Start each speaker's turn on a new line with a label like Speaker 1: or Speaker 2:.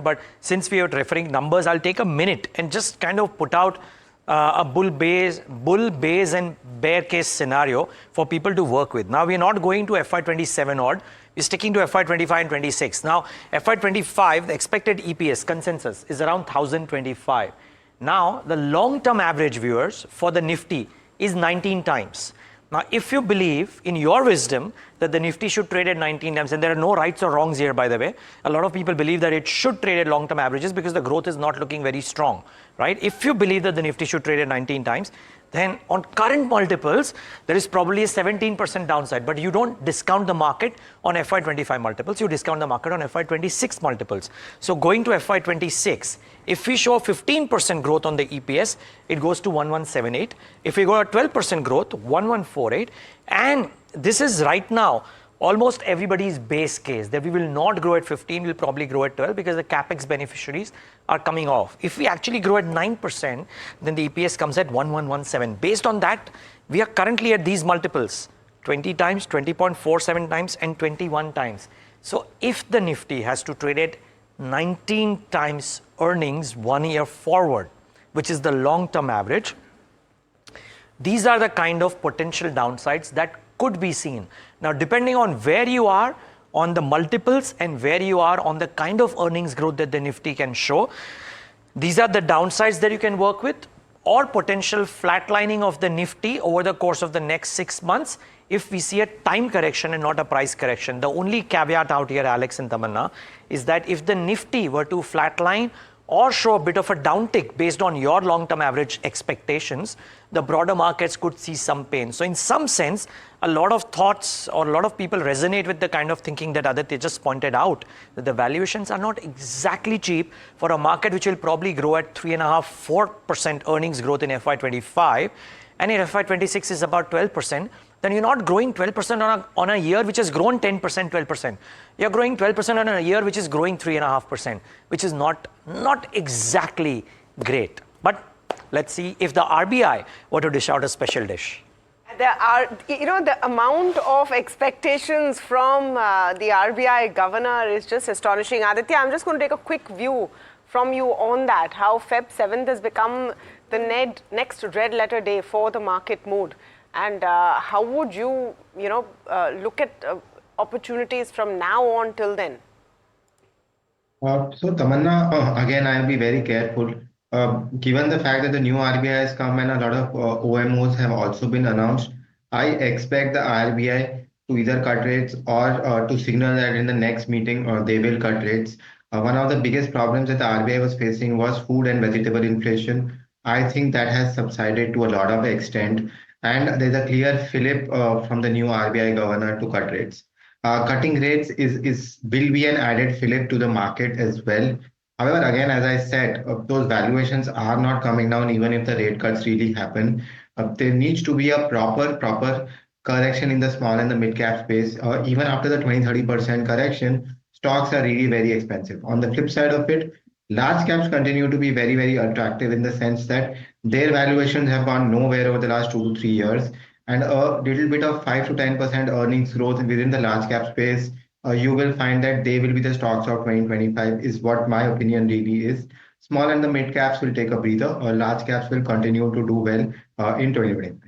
Speaker 1: But since we are referring numbers, I'll take a minute and just kind of put out a bull base and bear case scenario for people to work with. Now, we're not going to FY27 odd. We're sticking to FY25 and 26. Now, FY25, the expected EPS consensus is around 1025. Now, the long-term average, viewers, for the Nifty is 19 times. Now, if you believe in your wisdom that the Nifty should trade at 19 times, and there are no rights or wrongs here, by the way, a lot of people believe that it should trade at long-term averages because the growth is not looking very strong, right? If you believe that the Nifty should trade at 19 times, then on current multiples, there is probably a 17% downside, but you don't discount the market on FY25 multiples, you discount the market on FY26 multiples. So going to FY26, if we show 15% growth on the EPS, it goes to 1178. If we go at 12% growth, 1148. And this is right now almost everybody's base case that we will not grow at 15, we'll probably grow at 12 because the capex beneficiaries are coming off. If we actually grow at 9%, then the EPS comes at 1117. Based on that, we are currently at these multiples, 20 times, 20.47 times, and 21 times. So if the Nifty has to trade at 19 times earnings 1 year forward, which is the long-term average, these are the kind of potential downsides that could be seen. Now, depending on where you are on the multiples and where you are on the kind of earnings growth that the Nifty can show, these are the downsides that you can work with, or potential flatlining of the Nifty over the course of the next 6 months if we see a time correction and not a price correction. The only caveat out here, Alex and Tamanna, is that if the Nifty were to flatline or show a bit of a downtick based on your long-term average expectations, the broader markets could see some pain. So in some sense, a lot of thoughts or a lot of people resonate with the kind of thinking that Aditya just pointed out, that the valuations are not exactly cheap for a market which will probably grow at 3.5–4% earnings growth in FY25, and in FY26 is about 12%. Then you're not growing 12% on a year which has grown 10%, 12%. You're growing 12% on a year which is growing 3.5%, which is not exactly great. But let's see if the RBI were to dish out a special dish.
Speaker 2: There are, the amount of expectations from the RBI governor is just astonishing. Aditya, I'm just going to take a quick view from you on that, how Feb 7th has become the next red letter day for the market mood. And how would you, look at opportunities from now on till then?
Speaker 3: So Tamanna, again, I'll be very careful. Given the fact that the new RBI has come and a lot of OMOs have also been announced, I expect the RBI to either cut rates or to signal that in the next meeting they will cut rates. One of the biggest problems that the RBI was facing was food and vegetable inflation. I think that has subsided to a lot of extent. And there's a clear fillip from the new RBI governor to cut rates. Cutting rates will be an added fillip to the market as well. However, again, as I said, those valuations are not coming down even if the rate cuts really happen. There needs to be a proper correction in the small and the mid cap space. Even after the 20–30% correction, stocks are really very expensive. On the flip side of it, large caps continue to be very, very attractive in the sense that their valuations have gone nowhere over the last 2 to 3 years. And a little bit of 5–10% earnings growth within the large cap space, you will find that they will be the stocks of 2025 is what my opinion really is. Small and the mid caps will take a breather, or large caps will continue to do well in 2025.